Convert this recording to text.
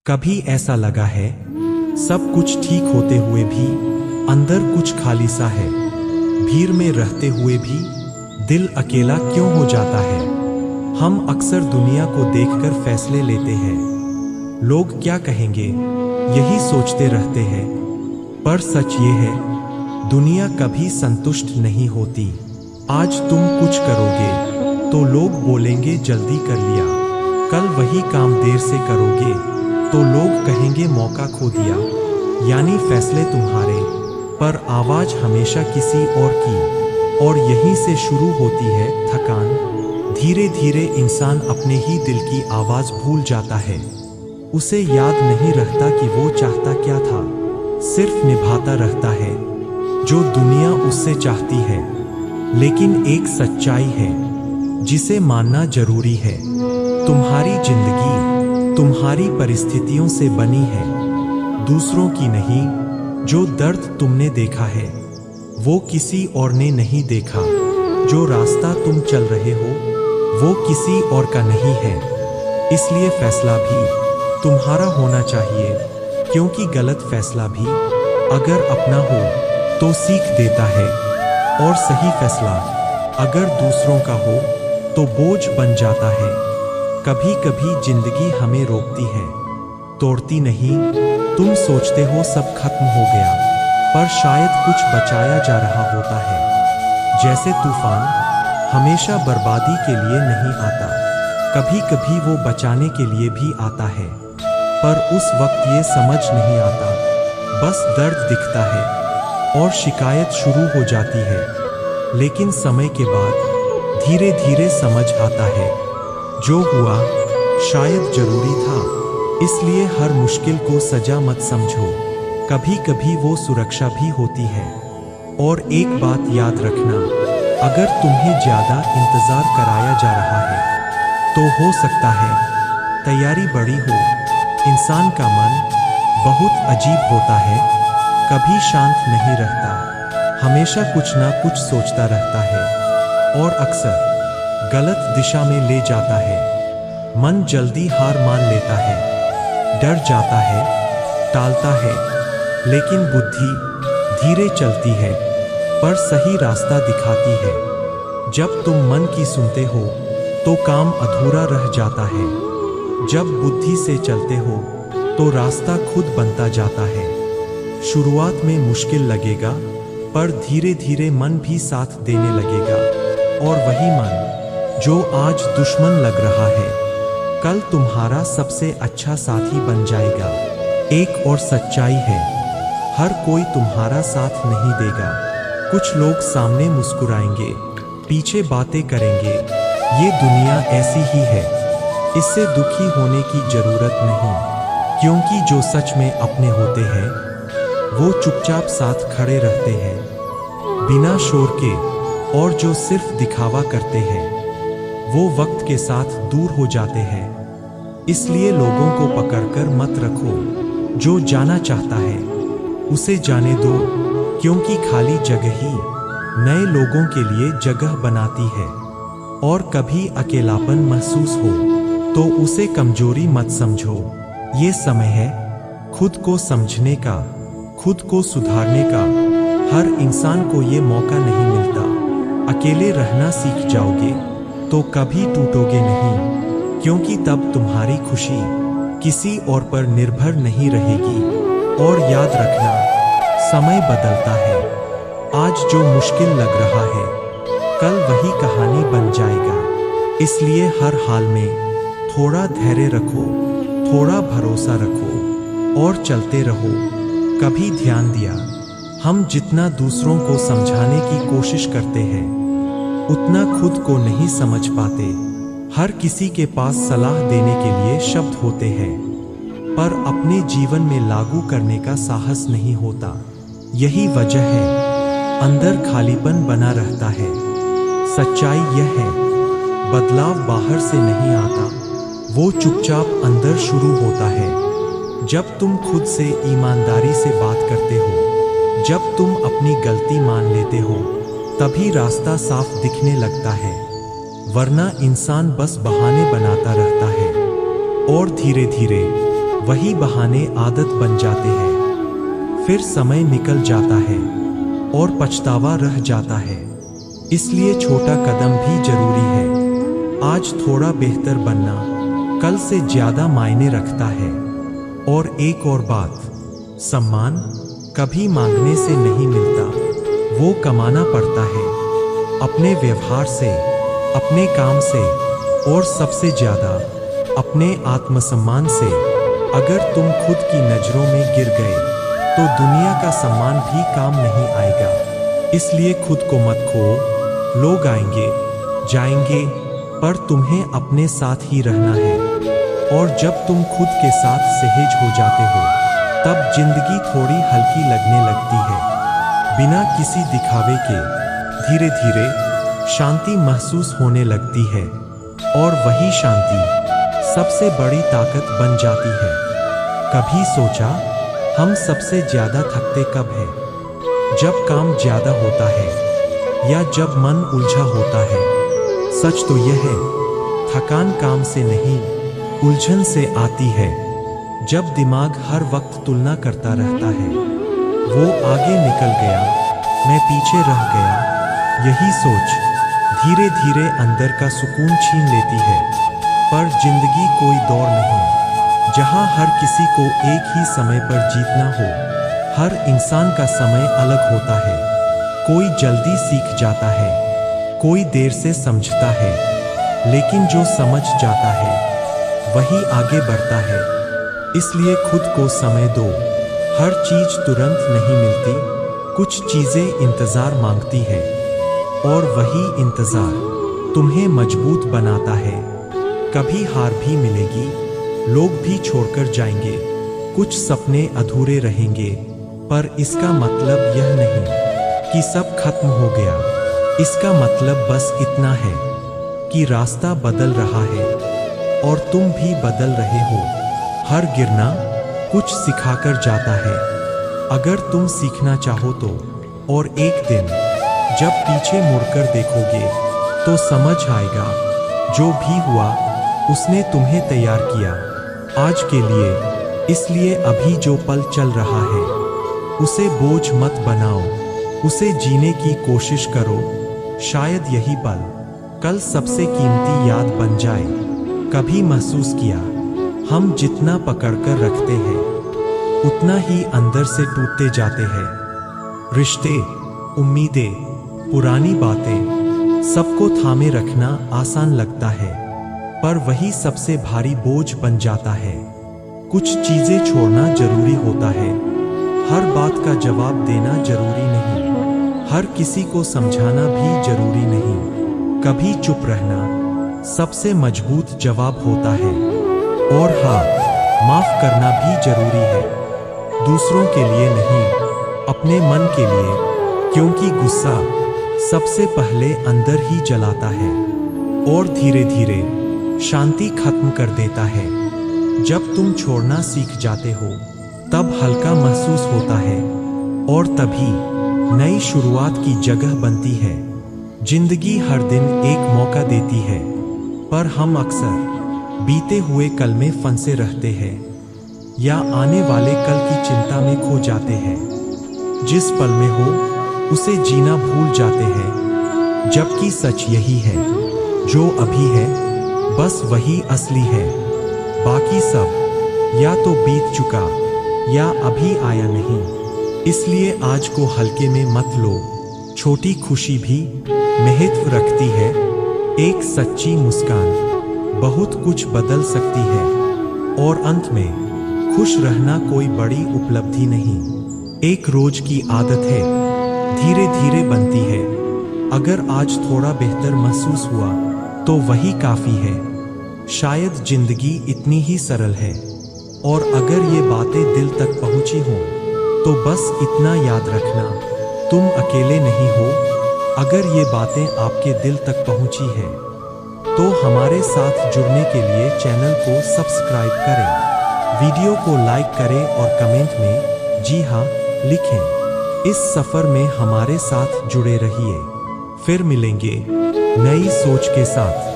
कभी ऐसा लगा है सब कुछ ठीक होते हुए भी अंदर कुछ खाली सा है। भीड़ में रहते हुए भी दिल अकेला क्यों हो जाता है। हम अक्सर दुनिया को देखकर फैसले लेते हैं, लोग क्या कहेंगे यही सोचते रहते हैं। पर सच ये है, दुनिया कभी संतुष्ट नहीं होती। आज तुम कुछ करोगे तो लोग बोलेंगे जल्दी कर लिया, कल वही काम देर से करोगे तो लोग कहेंगे मौका खो दिया। यानी फैसले तुम्हारे, पर आवाज हमेशा किसी और की। और यहीं से शुरू होती है थकान। धीरे धीरे इंसान अपने ही दिल की आवाज भूल जाता है। उसे याद नहीं रहता कि वो चाहता क्या था, सिर्फ निभाता रहता है जो दुनिया उससे चाहती है। लेकिन एक सच्चाई है जिसे मानना जरूरी है, तुम्हारी जिंदगी तुम्हारी परिस्थितियों से बनी है, दूसरों की नहीं। जो दर्द तुमने देखा है वो किसी और ने नहीं देखा। जो रास्ता तुम चल रहे हो वो किसी और का नहीं है। इसलिए फैसला भी तुम्हारा होना चाहिए, क्योंकि गलत फैसला भी अगर अपना हो तो सीख देता है, और सही फैसला अगर दूसरों का हो तो बोझ बन जाता है। कभी कभी जिंदगी हमें रोकती है, तोड़ती नहीं। तुम सोचते हो सब खत्म हो गया, पर शायद कुछ बचाया जा रहा होता है। जैसे तूफान हमेशा बर्बादी के लिए नहीं आता, कभी कभी वो बचाने के लिए भी आता है। पर उस वक्त ये समझ नहीं आता, बस दर्द दिखता है और शिकायत शुरू हो जाती है। लेकिन समय के बाद धीरे धीरे समझ आता है, जो हुआ शायद जरूरी था। इसलिए हर मुश्किल को सजा मत समझो, कभी कभी वो सुरक्षा भी होती है। और एक बात याद रखना, अगर तुम्हें ज्यादा इंतजार कराया जा रहा है तो हो सकता है तैयारी बड़ी हो। इंसान का मन बहुत अजीब होता है, कभी शांत नहीं रहता, हमेशा कुछ ना कुछ सोचता रहता है, और अक्सर गलत दिशा में ले जाता है। मन जल्दी हार मान लेता है, डर जाता है, टालता है। लेकिन बुद्धि धीरे चलती है पर सही रास्ता दिखाती है। जब तुम मन की सुनते हो तो काम अधूरा रह जाता है, जब बुद्धि से चलते हो तो रास्ता खुद बनता जाता है। शुरुआत में मुश्किल लगेगा, पर धीरे धीरे मन भी साथ देने लगेगा, और वही मन जो आज दुश्मन लग रहा है कल तुम्हारा सबसे अच्छा साथी बन जाएगा। एक और सच्चाई है, हर कोई तुम्हारा साथ नहीं देगा। कुछ लोग सामने मुस्कुराएंगे, पीछे बातें करेंगे। ये दुनिया ऐसी ही है, इससे दुखी होने की जरूरत नहीं, क्योंकि जो सच में अपने होते हैं वो चुपचाप साथ खड़े रहते हैं बिना शोर के, और जो सिर्फ दिखावा करते हैं वो वक्त के साथ दूर हो जाते हैं। इसलिए लोगों को पकड़कर मत रखो, जो जाना चाहता है उसे जाने दो, क्योंकि खाली जगह ही नए लोगों के लिए जगह बनाती है। और कभी अकेलापन महसूस हो तो उसे कमजोरी मत समझो, ये समय है खुद को समझने का, खुद को सुधारने का। हर इंसान को ये मौका नहीं मिलता। अकेले रहना सीख जाओगे तो कभी टूटोगे नहीं, क्योंकि तब तुम्हारी खुशी किसी और पर निर्भर नहीं रहेगी। और याद रखना, समय बदलता है। आज जो मुश्किल लग रहा है कल वही कहानी बन जाएगा। इसलिए हर हाल में थोड़ा धैर्य रखो, थोड़ा भरोसा रखो और चलते रहो। कभी ध्यान दिया, हम जितना दूसरों को समझाने की कोशिश करते हैं उतना खुद को नहीं समझ पाते। हर किसी के पास सलाह देने के लिए शब्द होते हैं, पर अपने जीवन में लागू करने का साहस नहीं होता। यही वजह है अंदर खालीपन बना रहता है। सच्चाई यह है, बदलाव बाहर से नहीं आता, वो चुपचाप अंदर शुरू होता है। जब तुम खुद से ईमानदारी से बात करते हो, जब तुम अपनी गलती मान लेते हो, तभी रास्ता साफ दिखने लगता है। वरना इंसान बस बहाने बनाता रहता है और धीरे धीरे वही बहाने आदत बन जाते हैं। फिर समय निकल जाता है और पछतावा रह जाता है। इसलिए छोटा कदम भी जरूरी है। आज थोड़ा बेहतर बनना कल से ज्यादा मायने रखता है। और एक और बात, सम्मान कभी मांगने से नहीं मिलता, वो कमाना पड़ता है। अपने व्यवहार से, अपने काम से और सबसे ज्यादा अपने आत्मसम्मान से। अगर तुम खुद की नजरों में गिर गए तो दुनिया का सम्मान भी काम नहीं आएगा। इसलिए खुद को मत खो। लोग आएंगे जाएंगे, पर तुम्हें अपने साथ ही रहना है। और जब तुम खुद के साथ सहज हो जाते हो तब जिंदगी थोड़ी हल्की लगने लगती है। बिना किसी दिखावे के धीरे धीरे शांति महसूस होने लगती है। और वही शांति सबसे बड़ी ताकत बन जाती है। कभी सोचा हम सबसे ज्यादा थकते कब है? जब काम ज्यादा होता है या जब मन उलझा होता है? सच तो यह है, थकान काम से नहीं उलझन से आती है। जब दिमाग हर वक्त तुलना करता रहता है, वो आगे निकल गया, मैं पीछे रह गया, यही सोच धीरे धीरे अंदर का सुकून छीन लेती है। पर जिंदगी कोई दौड़ नहीं जहां हर किसी को एक ही समय पर जीतना हो। हर इंसान का समय अलग होता है। कोई जल्दी सीख जाता है, कोई देर से समझता है, लेकिन जो समझ जाता है वही आगे बढ़ता है। इसलिए खुद को समय दो। हर चीज तुरंत नहीं मिलती, कुछ चीजें इंतजार मांगती है और वही इंतजार तुम्हें मजबूत बनाता है। कभी हार भी मिलेगी, लोग भी छोड़कर जाएंगे, कुछ सपने अधूरे रहेंगे, पर इसका मतलब यह नहीं कि सब खत्म हो गया। इसका मतलब बस इतना है कि रास्ता बदल रहा है और तुम भी बदल रहे हो। हर गिरना कुछ सिखाकर जाता है, अगर तुम सीखना चाहो तो। और एक दिन जब पीछे मुड़कर देखोगे तो समझ आएगा जो भी हुआ उसने तुम्हें तैयार किया आज के लिए। इसलिए अभी जो पल चल रहा है उसे बोझ मत बनाओ, उसे जीने की कोशिश करो। शायद यही पल कल सबसे कीमती याद बन जाए। कभी महसूस किया हम जितना पकड़कर रखते हैं उतना ही अंदर से टूटते जाते हैं। रिश्ते, उम्मीदें, पुरानी बातें, सबको थामे रखना आसान लगता है, पर वही सबसे भारी बोझ बन जाता है। कुछ चीजें छोड़ना जरूरी होता है। हर बात का जवाब देना जरूरी नहीं, हर किसी को समझाना भी जरूरी नहीं। कभी चुप रहना सबसे मजबूत जवाब होता है। और हाँ, माफ करना भी जरूरी है, दूसरों के लिए नहीं, अपने मन के लिए, क्योंकि गुस्सा सबसे पहले अंदर ही जलाता है और धीरे धीरे शांति खत्म कर देता है। जब तुम छोड़ना सीख जाते हो तब हल्का महसूस होता है और तभी नई शुरुआत की जगह बनती है। जिंदगी हर दिन एक मौका देती है, पर हम अक्सर बीते हुए कल में फंसे रहते हैं या आने वाले कल की चिंता में खो जाते हैं। जिस पल में हो उसे जीना भूल जाते हैं, जबकि सच यही है, जो अभी है बस वही असली है। बाकी सब या तो बीत चुका या अभी आया नहीं। इसलिए आज को हल्के में मत लो। छोटी खुशी भी महत्व रखती है। एक सच्ची मुस्कान बहुत कुछ बदल सकती है। और अंत में खुश रहना कोई बड़ी उपलब्धि नहीं, एक रोज की आदत है, धीरे धीरे बनती है। अगर आज थोड़ा बेहतर महसूस हुआ तो वही काफी है। शायद जिंदगी इतनी ही सरल है। और अगर ये बातें दिल तक पहुंची हों तो बस इतना याद रखना, तुम अकेले नहीं हो। अगर ये बातें आपके दिल तक पहुंची है तो हमारे साथ जुड़ने के लिए चैनल को सब्सक्राइब करें, वीडियो को लाइक करें और कमेंट में जी हाँ लिखें। इस सफर में हमारे साथ जुड़े रहिए। फिर मिलेंगे नई सोच के साथ।